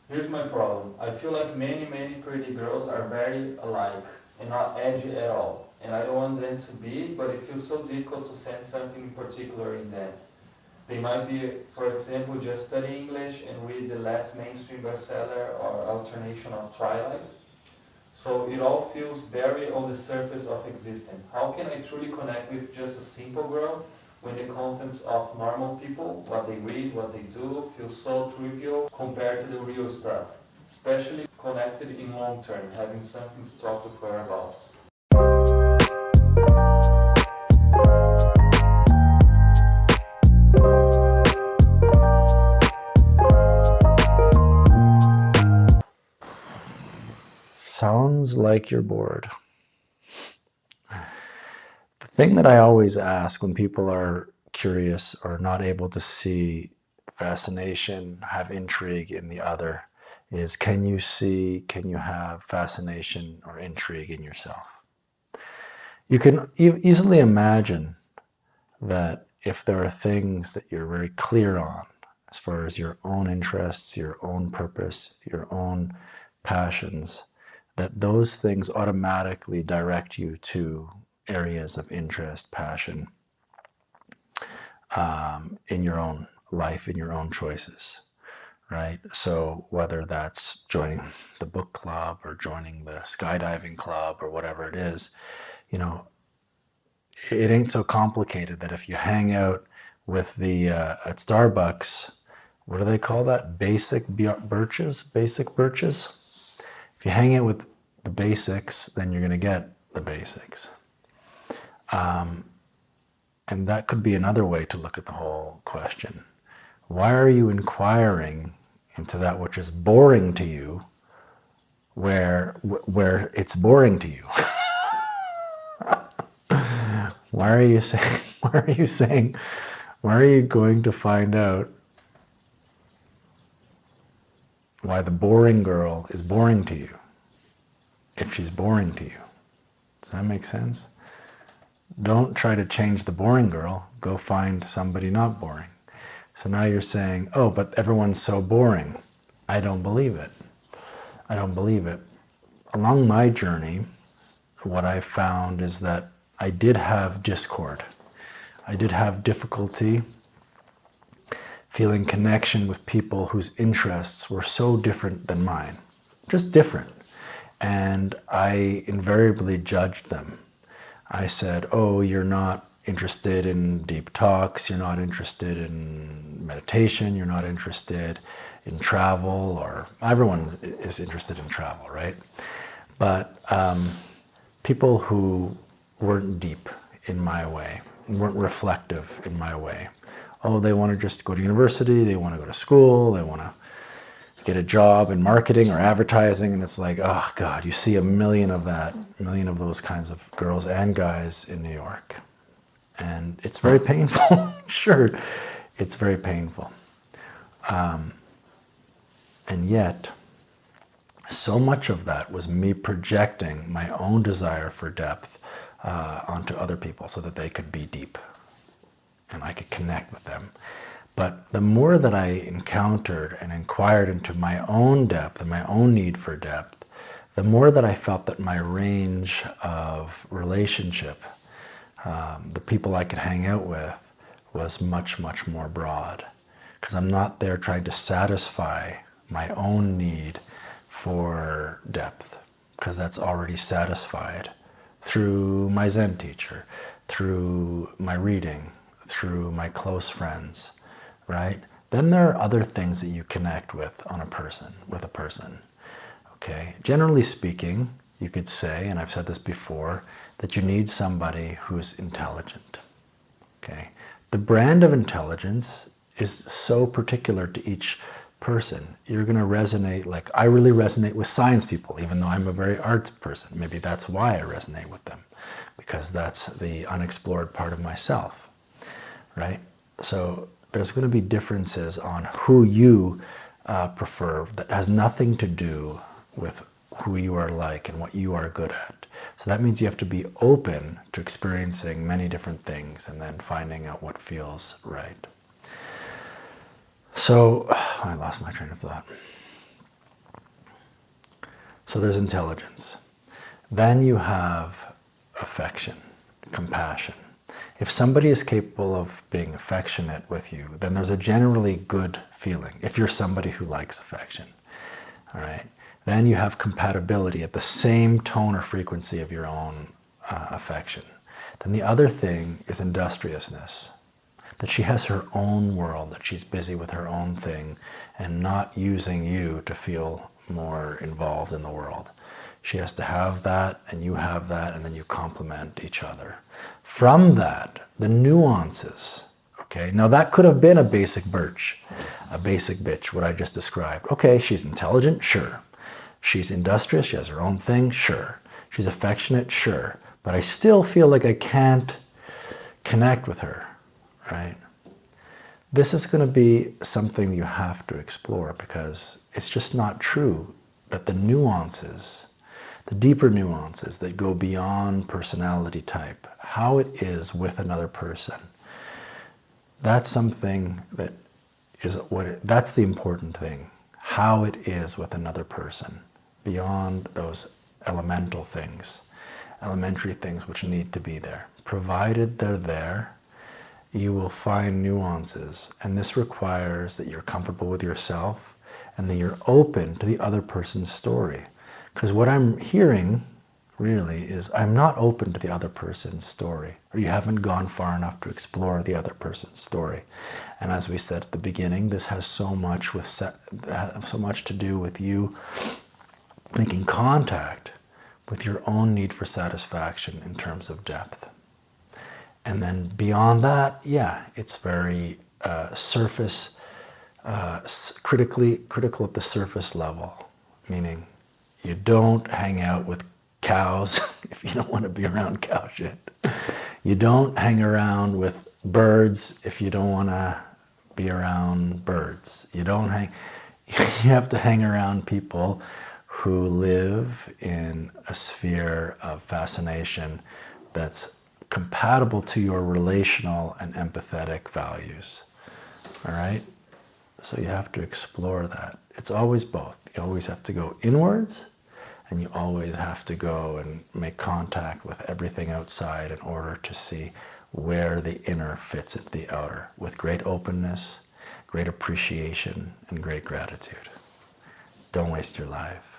Here's my problem. I feel like many pretty girls are very alike and not edgy at all. And I don't want them to be, but it feels so difficult to sense something particular in them. They might be, for example, just study English and read the last mainstream bestseller or alternation of Twilight. So it all feels very on the surface of existence. How can I truly connect with just a simple girl when the contents of normal people, what they read, what they do, feel so trivial compared to the real stuff? Especially connected in long term, having something to talk to her about. Sounds like you're bored. The thing that I always ask when people are curious or not able to see fascination, have intrigue in the other, is can you have fascination or intrigue in yourself? You can easily imagine that if there are things that you're very clear on, as far as your own interests, your own purpose, your own passions, that those things automatically direct you to areas of interest, passion, in your own life, in your own choices, right? So whether that's joining the book club or joining the skydiving club or whatever it is, you know, it ain't so complicated that if you hang out with the at Starbucks, what do they call that? Basic birches? Basic birches? If you hang out with the basics, then you're going to get the basics. And that could be another way to look at the whole question. Why are you inquiring into that which is boring to you where it's boring to you? Why are you going to find out why the boring girl is boring to you if she's boring to you? Does that make sense? Don't try to change the boring girl. Go find somebody not boring. So now you're saying, oh, but everyone's so boring. I don't believe it. I don't believe it. Along my journey, what I found is that I did have discord. I did have difficulty feeling connection with people whose interests were so different than mine. Just different. And I invariably judged them. I said, oh, you're not interested in deep talks, you're not interested in meditation, you're not interested in travel, or everyone is interested in travel, right? But people who weren't deep in my way, weren't reflective in my way. Oh, they want to just go to university, they want to go to school, they want to get a job in marketing or advertising, and it's like, oh God, you see a million of those kinds of girls and guys in New York. And it's very painful. Sure, it's very painful. And yet, so much of that was me projecting my own desire for depth onto other people so that they could be deep and I could connect with them. But the more that I encountered and inquired into my own depth and my own need for depth, the more that I felt that my range of relationship, the people I could hang out with, was much more broad. Because I'm not there trying to satisfy my own need for depth, because that's already satisfied through my Zen teacher, through my reading, through my close friends, right? Then there are other things that you connect with with a person, okay? Generally speaking, you could say, and I've said this before, that you need somebody who's intelligent, okay? The brand of intelligence is so particular to each person. You're going to resonate, like I really resonate with science people, even though I'm a very arts person. Maybe that's why I resonate with them, because that's the unexplored part of myself, right? So there's going to be differences on who you prefer that has nothing to do with who you are like and what you are good at. So that means you have to be open to experiencing many different things and then finding out what feels right. So I lost my train of thought. So there's intelligence. Then you have affection, compassion. If somebody is capable of being affectionate with you, then there's a generally good feeling, if you're somebody who likes affection. All right? Then you have compatibility at the same tone or frequency of your own affection. Then the other thing is industriousness, that she has her own world, that she's busy with her own thing and not using you to feel more involved in the world. She has to have that, and you have that, and then you complement each other. From that, the nuances, okay? Now that could have been a basic birch, a basic bitch, what I just described. Okay, she's intelligent, sure. She's industrious, she has her own thing, sure. She's affectionate, sure. But I still feel like I can't connect with her, right? This is going to be something you have to explore, because it's just not true that the nuances, the deeper nuances that go beyond personality type, how it is with another person, that's something that is that's the important thing. How it is with another person, beyond those elemental things, elementary things which need to be there. Provided they're there, you will find nuances, and this requires that you're comfortable with yourself and that you're open to the other person's story. Because what I'm hearing really is I'm not open to the other person's story, or you haven't gone far enough to explore the other person's story. And as we said at the beginning, this has so much to do with you making contact with your own need for satisfaction in terms of depth. And then beyond that, yeah, it's very surface, critical at the surface level, meaning you don't hang out with cows if you don't want to be around cow shit. You don't hang around with birds if you don't want to be around birds. You have to hang around people who live in a sphere of fascination that's compatible to your relational and empathetic values. All right? So you have to explore that. It's always both. You always have to go inwards, and you always have to go and make contact with everything outside in order to see where the inner fits into the outer, with great openness, great appreciation, and great gratitude. Don't waste your life.